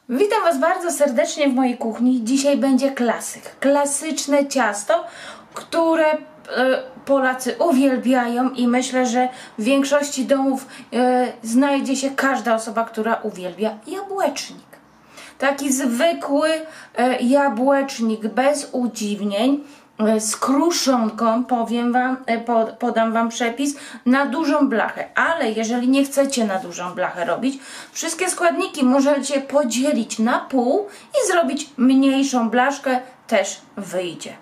Witam Was bardzo serdecznie w mojej kuchni. Dzisiaj będzie klasyk. Klasyczne ciasto, które Polacy uwielbiają i myślę, że w większości domów znajdzie się każda osoba, która uwielbia jabłecznik. Taki zwykły jabłecznik bez udziwnień, z kruszonką, podam Wam przepis, na dużą blachę. Ale jeżeli nie chcecie na dużą blachę robić, wszystkie składniki możecie podzielić na pół i zrobić mniejszą blaszkę, też wyjdzie.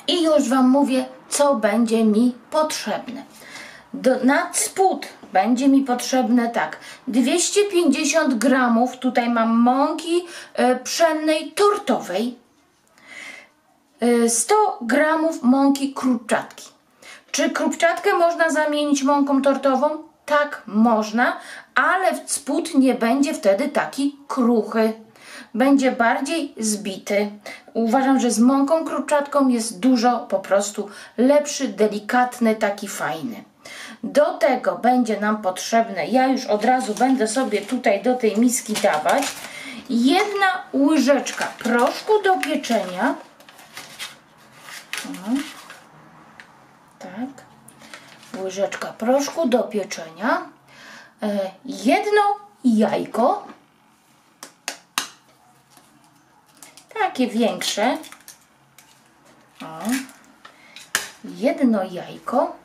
I już Wam mówię, co będzie mi potrzebne. Na spód będzie mi potrzebne tak, 250 gramów, tutaj mam mąki pszennej tortowej, 100 gramów mąki krupczatki. Czy krupczatkę można zamienić mąką tortową? Tak, można, ale spód nie będzie wtedy taki kruchy. Będzie bardziej zbity. Uważam, że z mąką krupczatką jest dużo po prostu lepszy, delikatny, taki fajny. Do tego będzie nam potrzebne, ja już od razu będę sobie tutaj do tej miski dawać, 1 łyżeczka proszku do pieczenia. Tak, łyżeczka proszku do pieczenia, 1 jajko, takie większe, 1 jajko,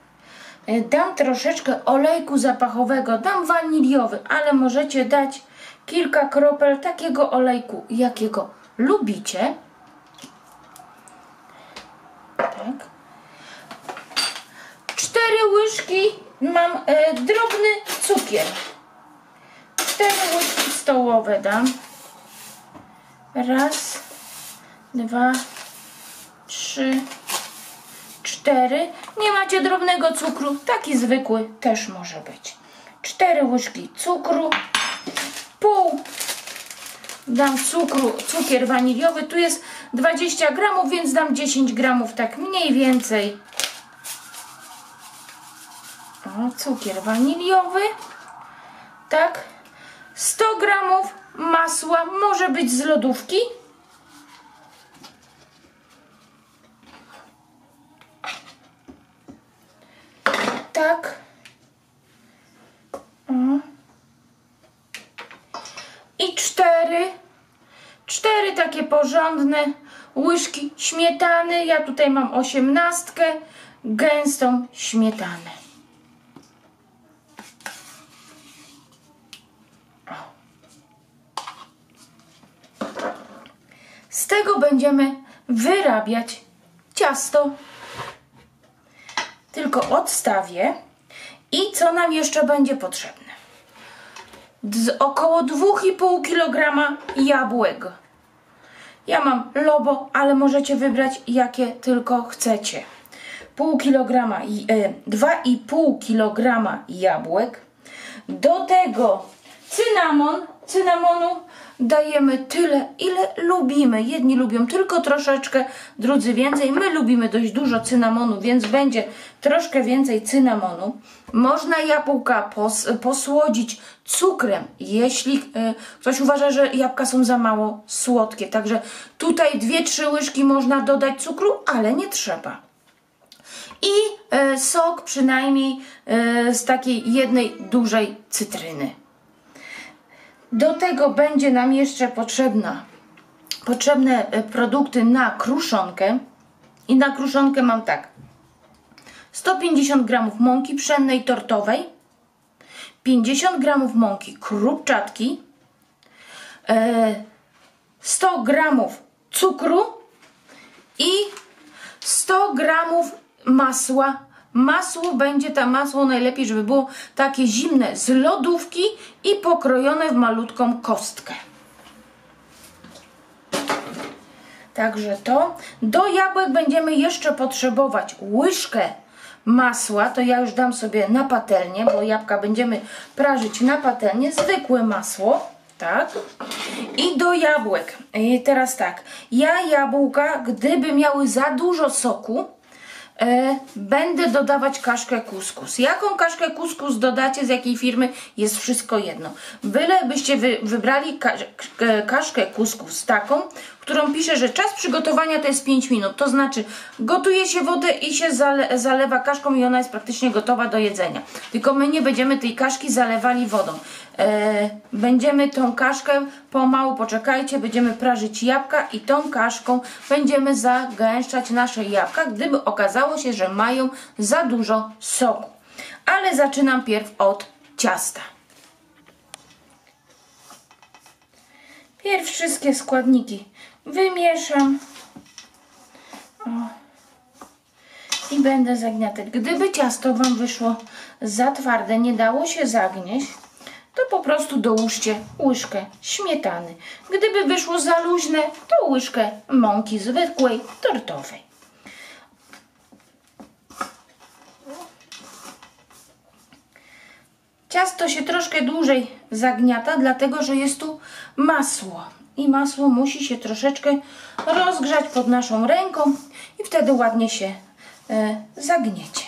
dam troszeczkę olejku zapachowego, dam waniliowy, ale możecie dać kilka kropel takiego olejku, jakiego lubicie. Tak. 4 łyżki mam drobny cukier. 4 łyżki stołowe dam. 1, 2, 3, 4. Nie macie drobnego cukru, taki zwykły też może być. 4 łyżki cukru, pół dam cukier waniliowy, tu jest 20 gramów, więc dam 10 gramów, tak mniej więcej. Cukier waniliowy, tak, 100 gramów masła, może być z lodówki. Tak. I 4 takie porządne łyżki śmietany. Ja tutaj mam 18, gęstą śmietanę. Z tego będziemy wyrabiać ciasto. Tylko odstawię. I co nam jeszcze będzie potrzebne? Około 2,5 kg jabłek. Ja mam Lobo, ale możecie wybrać jakie tylko chcecie. 2,5 kg jabłek. Do tego cynamonu dajemy tyle, ile lubimy. Jedni lubią tylko troszeczkę, drudzy więcej. My lubimy dość dużo cynamonu, więc będzie troszkę więcej cynamonu. Można jabłka posłodzić cukrem, jeśli ktoś uważa, że jabłka są za mało słodkie. Także tutaj 2-3 łyżki można dodać cukru, ale nie trzeba. I sok przynajmniej z takiej jednej dużej cytryny. Do tego będzie nam jeszcze potrzebne produkty na kruszonkę. I na kruszonkę mam tak: 150 gramów mąki pszennej tortowej, 50 gramów mąki krupczatki, 100 gramów cukru i 100 gramów masła. Masło najlepiej, żeby było takie zimne z lodówki i pokrojone w malutką kostkę. Także to. Do jabłek będziemy jeszcze potrzebować łyżkę masła. To ja już dam sobie na patelnię, bo jabłka będziemy prażyć na patelnię. Zwykłe masło. Tak. I do jabłek. I teraz tak. Ja jabłka, gdyby miały za dużo soku, będę dodawać kaszkę kuskus. Jaką kaszkę kuskus dodacie, z jakiej firmy, jest wszystko jedno. Byle byście wybrali kaszkę kuskus taką, którą pisze, że czas przygotowania to jest 5 minut. To znaczy gotuje się wodę i się zalewa kaszką i ona jest praktycznie gotowa do jedzenia. Tylko my nie będziemy tej kaszki zalewali wodą. Będziemy tą kaszkę pomału, poczekajcie, będziemy prażyć jabłka i tą kaszką będziemy zagęszczać nasze jabłka, gdyby okazało się, że mają za dużo soku. Ale zaczynam pierw od ciasta. Pierw wszystkie składniki wymieszam. O. I będę zagniatać. Gdyby ciasto Wam wyszło za twarde, nie dało się zagnieść, to po prostu dołóżcie łyżkę śmietany. Gdyby wyszło za luźne, to łyżkę mąki zwykłej, tortowej. Ciasto się troszkę dłużej zagniata, dlatego że jest tu masło. I masło musi się troszeczkę rozgrzać pod naszą ręką i wtedy ładnie się zagniecie.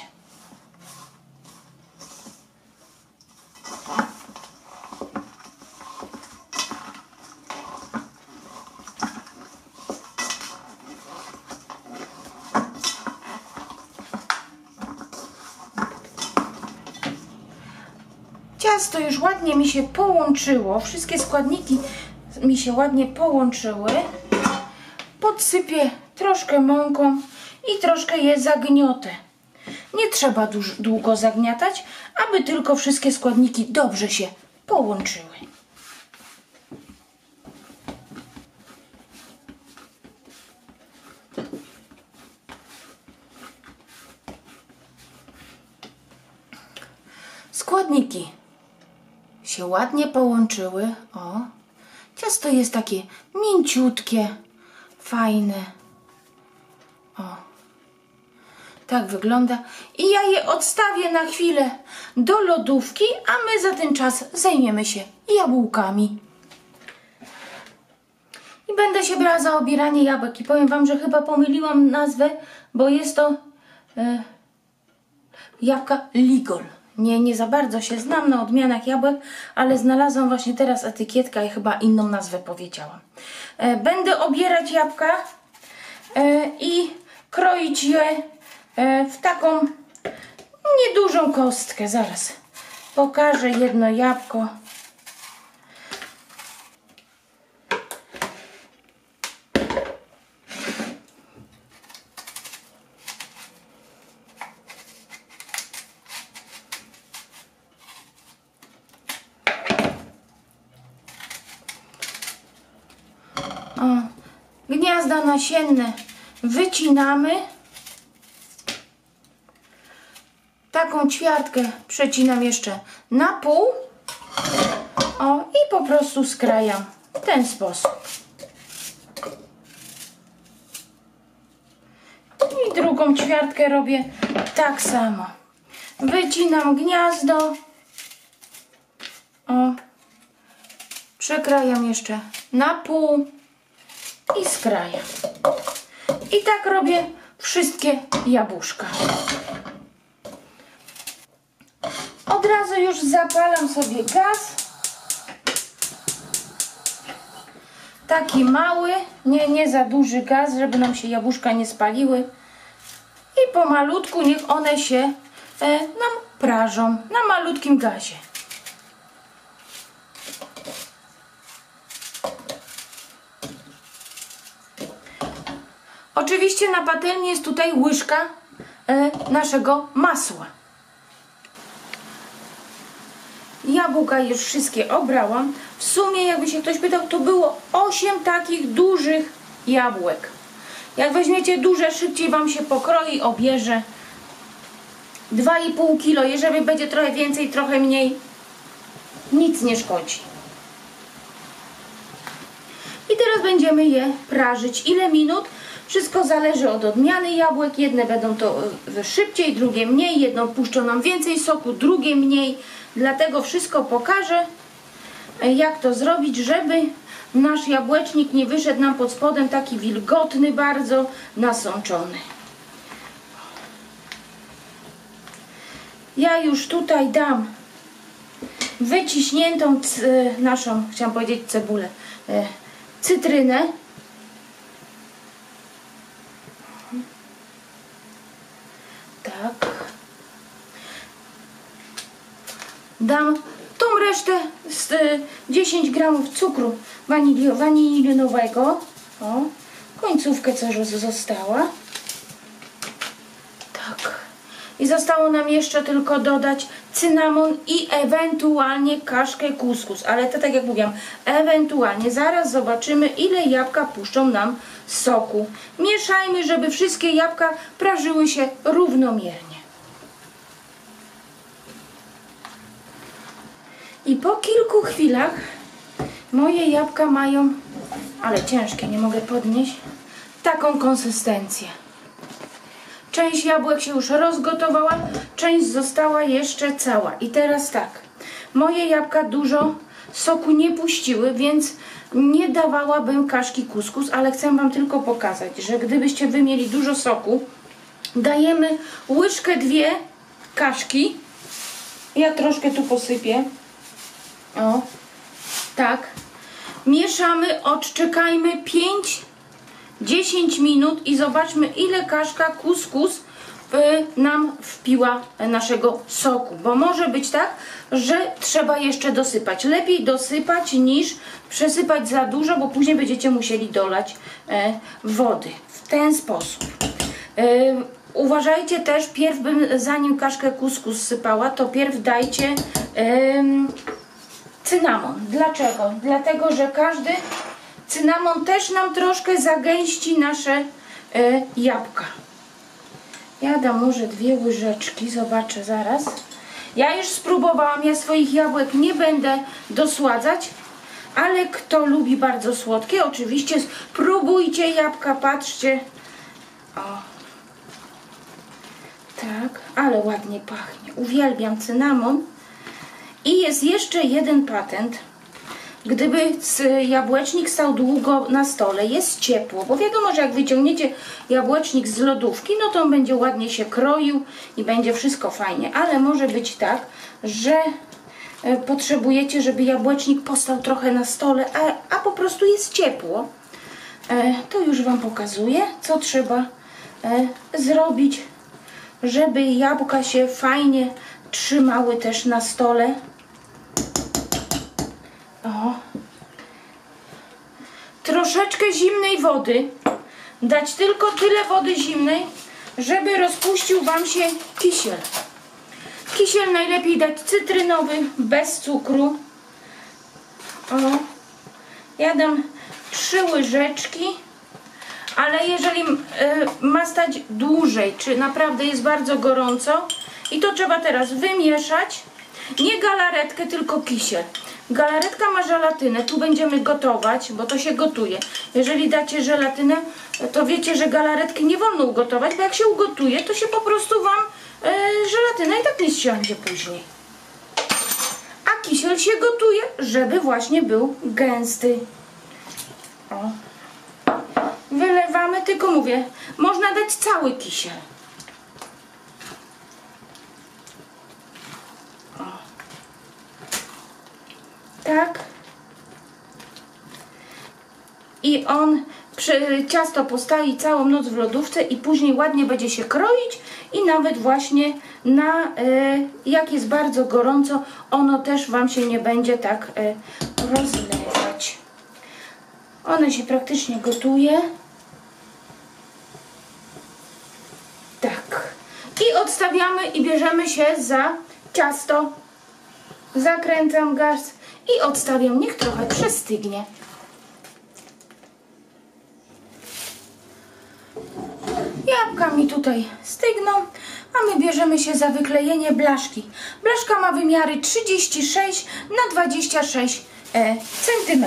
Ciasto już ładnie mi się połączyło, wszystkie składniki mi się ładnie połączyły. Podsypię troszkę mąką i troszkę je zagniotę. Nie trzeba długo zagniatać, aby tylko wszystkie składniki dobrze się połączyły. Składniki się ładnie połączyły. O, ciasto jest takie mięciutkie, fajne. O, tak wygląda. I ja je odstawię na chwilę do lodówki, a my za ten czas zajmiemy się jabłkami. I będę się brała za obieranie jabłek. I powiem Wam, że chyba pomyliłam nazwę, bo jest to jabłka Ligol. Nie za bardzo się znam na odmianach jabłek, ale znalazłam właśnie teraz etykietkę i chyba inną nazwę powiedziałam. Będę obierać jabłka i kroić je w taką niedużą kostkę. Zaraz pokażę jedno jabłko. O, gniazda nasienne wycinamy. Taką ćwiartkę przecinam jeszcze na pół. O, i po prostu skrajam w ten sposób. I drugą ćwiartkę robię tak samo. Wycinam gniazdo. O, przekrajam jeszcze na pół i skrajam. I tak robię wszystkie jabłuszka. Od razu już zapalam sobie gaz. Taki mały, nie za duży gaz, żeby nam się jabłuszka nie spaliły. I pomalutku niech one się nam prażą na malutkim gazie. Oczywiście na patelni jest tutaj łyżka naszego masła. Jabłka już wszystkie obrałam. W sumie, jakby się ktoś pytał, to było 8 takich dużych jabłek. Jak weźmiecie duże, szybciej Wam się pokroi, obierze. 2,5 kg. Jeżeli będzie trochę więcej, trochę mniej, nic nie szkodzi. I teraz będziemy je prażyć. Ile minut? Wszystko zależy od odmiany jabłek. Jedne będą to szybciej, drugie mniej. Jedną puszczą nam więcej soku, drugie mniej. Dlatego wszystko pokażę, jak to zrobić, żeby nasz jabłecznik nie wyszedł nam pod spodem taki wilgotny, bardzo nasączony. Ja już tutaj dam wyciśniętą naszą, chciałam powiedzieć cebulę, cytrynę. Tak. Dam tą resztę z 10 gramów cukru wanilionowego. O, końcówkę co została. Tak. I zostało nam jeszcze tylko dodać cynamon i ewentualnie kaszkę kuskus. Ale to tak jak mówiłam, ewentualnie. Zaraz zobaczymy, ile jabłka puszczą nam soku. Mieszajmy, żeby wszystkie jabłka prażyły się równomiernie. I po kilku chwilach moje jabłka mają, ale ciężkie, nie mogę podnieść, taką konsystencję. Część jabłek się już rozgotowała, część została jeszcze cała. I teraz tak, moje jabłka dużo soku nie puściły, więc nie dawałabym kaszki kuskus, ale chcę wam tylko pokazać, że gdybyście wy mieli dużo soku, dajemy łyżkę, dwie kaszki. Ja troszkę tu posypię. O, tak. Mieszamy, odczekajmy 5-10 minut i zobaczmy, ile kaszka kuskus nam wpiła naszego soku. Bo może być tak, że trzeba jeszcze dosypać. Lepiej dosypać niż przesypać za dużo, bo później będziecie musieli dolać wody. W ten sposób. Uważajcie też, zanim kaszkę kuskus sypała, to pierw dajcie cynamon. Dlaczego? Dlatego, że każdy cynamon też nam troszkę zagęści nasze jabłka. Ja dam może 2 łyżeczki, zobaczę zaraz. Ja już spróbowałam, ja swoich jabłek nie będę dosładzać, ale kto lubi bardzo słodkie, oczywiście spróbujcie jabłka, patrzcie. O. Tak, ale ładnie pachnie. Uwielbiam cynamon. I jest jeszcze jeden patent. Gdyby jabłecznik stał długo na stole, jest ciepło, bo wiadomo, że jak wyciągniecie jabłecznik z lodówki, no to on będzie ładnie się kroił i będzie wszystko fajnie, ale może być tak, że potrzebujecie, żeby jabłecznik postał trochę na stole, a po prostu jest ciepło. To już wam pokazuję, co trzeba zrobić, żeby jabłka się fajnie trzymały też na stole. O. Troszeczkę zimnej wody. Dać tylko tyle wody zimnej, żeby rozpuścił wam się kisiel. Kisiel najlepiej dać cytrynowy, bez cukru. O. Ja dam 3 łyżeczki, ale jeżeli ma stać dłużej, czy naprawdę jest bardzo gorąco, i to trzeba teraz wymieszać, nie galaretkę, tylko kisiel. Galaretka ma żelatynę, tu będziemy gotować, bo to się gotuje. Jeżeli dacie żelatynę, to wiecie, że galaretki nie wolno ugotować, bo jak się ugotuje, to się po prostu wam żelatyna i tak nie ściągnie później. A kisiel się gotuje, żeby właśnie był gęsty. O. Wylewamy, tylko mówię, można dać cały kisiel. Tak. I on ciasto postawi całą noc w lodówce i później ładnie będzie się kroić i nawet właśnie jak jest bardzo gorąco, ono też wam się nie będzie tak rozlewać. One się praktycznie gotuje. Tak. I odstawiamy i bierzemy się za ciasto. Zakręcam gaz i odstawiam, niech trochę przestygnie. Jabłka mi tutaj stygną, a my bierzemy się za wyklejenie blaszki. Blaszka ma wymiary 36 na 26 cm.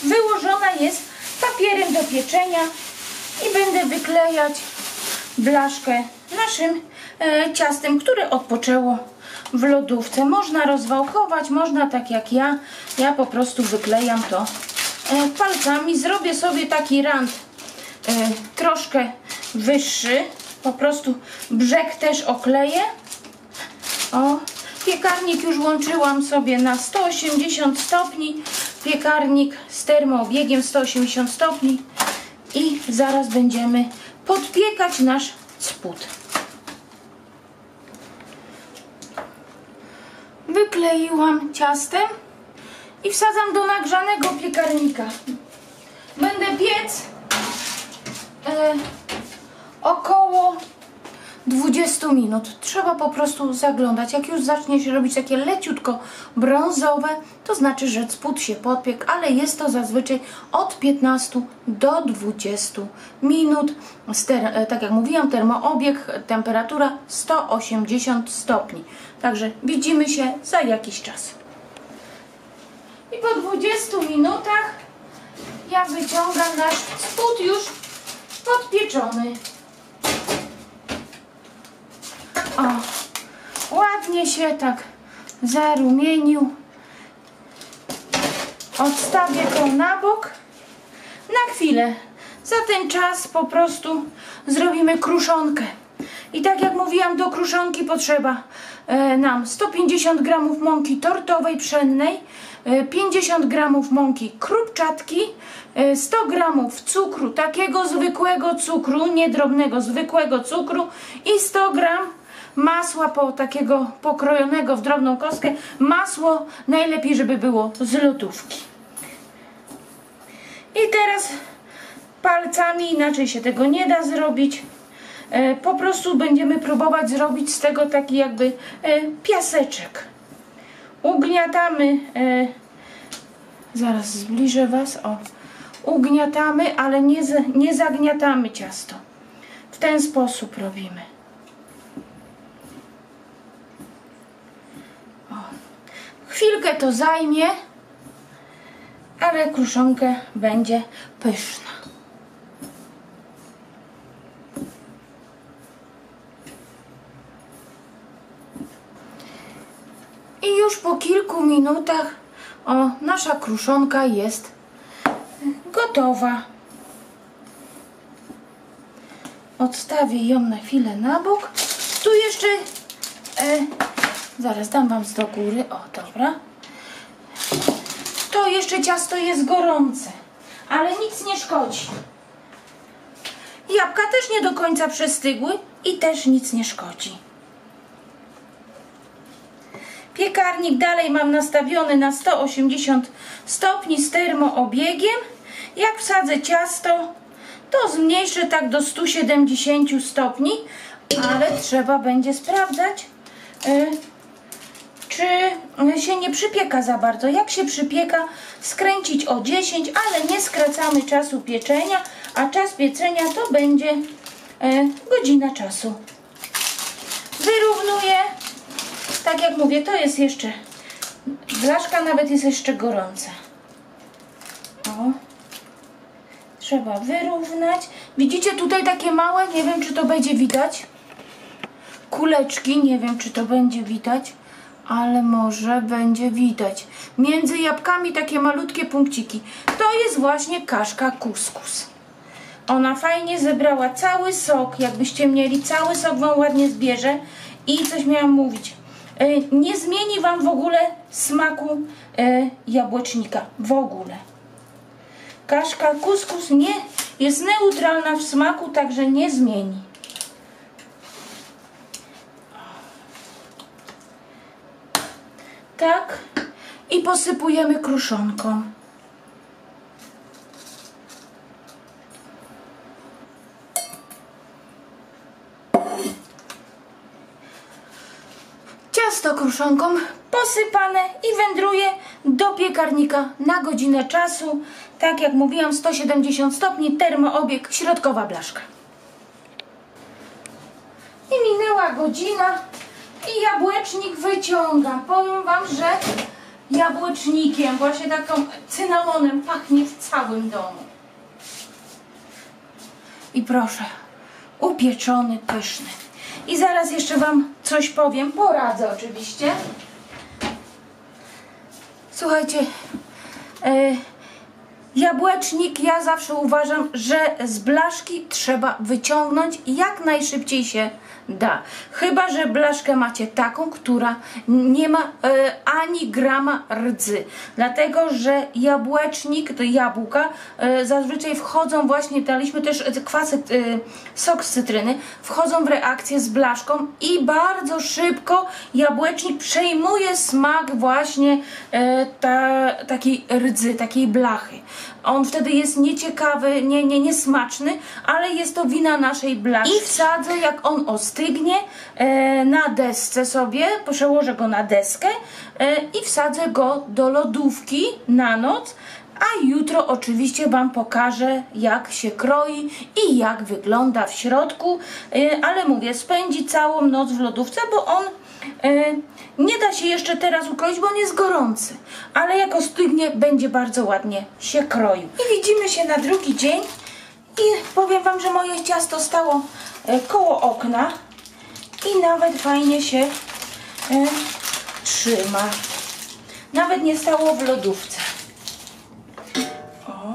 Wyłożona jest papierem do pieczenia i będę wyklejać blaszkę naszym ciastem, które odpoczęło w lodówce. Można rozwałkować, można tak jak ja. Ja po prostu wyklejam to palcami. Zrobię sobie taki rand troszkę wyższy. Po prostu brzeg też okleję. O, piekarnik już włączyłam sobie na 180 stopni. Piekarnik z termoobiegiem 180 stopni. I zaraz będziemy podpiekać nasz spód. Wykleiłam ciastem i wsadzam do nagrzanego piekarnika. Będę piec około 20 minut. Trzeba po prostu zaglądać. Jak już zacznie się robić takie leciutko brązowe, to znaczy, że spód się podpiekł, ale jest to zazwyczaj od 15 do 20 minut. Tak jak mówiłam, termoobieg, temperatura 180 stopni. Także widzimy się za jakiś czas. I po 20 minutach ja wyciągam nasz spód już podpieczony. O, ładnie się tak zarumienił. Odstawię to na bok na chwilę. Za ten czas po prostu zrobimy kruszonkę. I tak jak mówiłam, do kruszonki potrzeba nam 150 g mąki tortowej pszennej, 50 g mąki krupczatki, 100 g cukru, takiego zwykłego cukru, nie drobnego, zwykłego cukru i 100 g masła takiego pokrojonego w drobną kostkę. Masło najlepiej, żeby było z lodówki. I teraz palcami, inaczej się tego nie da zrobić. Po prostu będziemy próbować zrobić z tego taki jakby piaseczek. Ugniatamy, zaraz zbliżę Was, o, ugniatamy, ale nie zagniatamy ciasto. W ten sposób robimy. O. Chwilkę to zajmie, ale kruszonka będzie pyszna. I już po kilku minutach nasza kruszonka jest gotowa. Odstawię ją na chwilę na bok. Tu jeszcze zaraz dam Wam z do góry. O, dobra. To jeszcze ciasto jest gorące, ale nic nie szkodzi. Jabłka też nie do końca przestygły i też nic nie szkodzi. Piekarnik dalej mam nastawiony na 180 stopni z termoobiegiem. Jak wsadzę ciasto, to zmniejszę tak do 170 stopni, ale trzeba będzie sprawdzać, czy się nie przypieka za bardzo. Jak się przypieka, skręcić o 10, ale nie skracamy czasu pieczenia, a czas pieczenia to będzie godzina czasu. Wyrównuję. Tak jak mówię, to jest jeszcze, blaszka nawet jest jeszcze gorąca. O. Trzeba wyrównać. Widzicie tutaj takie małe, nie wiem czy to będzie widać, kuleczki, nie wiem czy to będzie widać, ale może będzie widać. Między jabłkami takie malutkie punkciki. To jest właśnie kaszka kuskus. Ona fajnie zebrała cały sok, jakbyście mieli, cały sok Wam ładnie zbierze. I coś miałam mówić. Nie zmieni Wam w ogóle smaku jabłecznika. W ogóle. Kaszka kuskus nie jest neutralna w smaku, także nie zmieni. Tak. I posypujemy kruszonką. Ciasto kruszonką posypane i wędruje do piekarnika na godzinę czasu. Tak jak mówiłam, 170 stopni, termoobieg, środkowa blaszka. I minęła godzina i jabłecznik wyciągam. Powiem Wam, że jabłecznikiem, właśnie taką cynamonem pachnie w całym domu. I proszę, upieczony, pyszny. I zaraz jeszcze Wam coś powiem, poradzę oczywiście. Jabłecznik ja zawsze uważam, że z blaszki trzeba wyciągnąć jak najszybciej się da. Chyba że blaszkę macie taką, która nie ma ani grama rdzy. Dlatego, że jabłecznik, to jabłka zazwyczaj wchodzą właśnie, daliśmy też kwasy, sok z cytryny, wchodzą w reakcję z blaszką i bardzo szybko jabłecznik przejmuje smak właśnie takiej rdzy, takiej blachy. On wtedy jest nieciekawy, niesmaczny, ale jest to wina naszej blaszki. I wsadzę, jak on ostygnie, na desce sobie, przełożę go na deskę i wsadzę go do lodówki na noc, a jutro oczywiście Wam pokażę, jak się kroi i jak wygląda w środku, ale mówię, spędzi całą noc w lodówce, bo on nie da się jeszcze teraz ukroić, bo on jest gorący, ale jak ostygnie, będzie bardzo ładnie się kroił. I widzimy się na drugi dzień i powiem Wam, że moje ciasto stało koło okna i nawet fajnie się trzyma. Nawet nie stało w lodówce. O.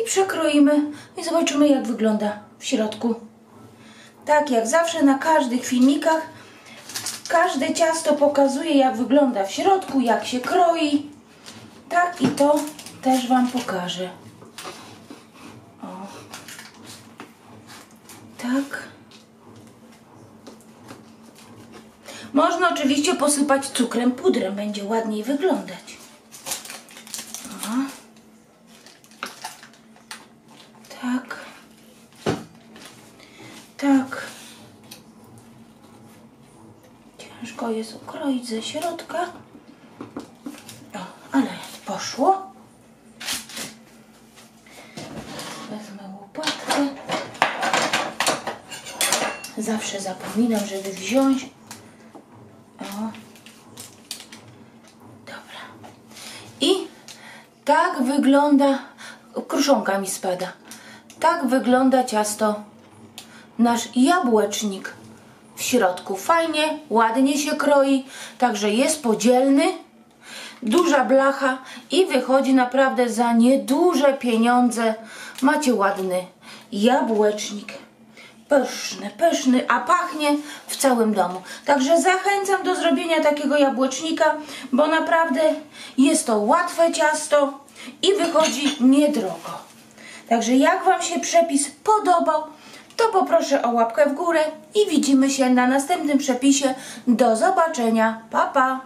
I przekroimy i zobaczymy, jak wygląda w środku. Tak jak zawsze na każdych filmikach, każde ciasto pokazuje, jak wygląda w środku, jak się kroi. Tak i to też Wam pokażę. O. Tak. Można oczywiście posypać cukrem, pudrem, będzie ładniej wyglądać. O. Tak. Tak. Ciężko jest ukroić ze środka. O, ale poszło. Wezmę łopatkę. Zawsze zapominam, żeby wziąć. O. Dobra. I tak wygląda, kruszonka mi spada. Tak wygląda ciasto, nasz jabłecznik w środku. Fajnie, ładnie się kroi, także jest podzielny, duża blacha i wychodzi naprawdę za nieduże pieniądze. Macie ładny jabłecznik. Pyszny, pyszny, a pachnie w całym domu. Także zachęcam do zrobienia takiego jabłecznika, bo naprawdę jest to łatwe ciasto i wychodzi niedrogo. Także jak Wam się przepis podobał, to poproszę o łapkę w górę i widzimy się na następnym przepisie. Do zobaczenia. Pa, pa!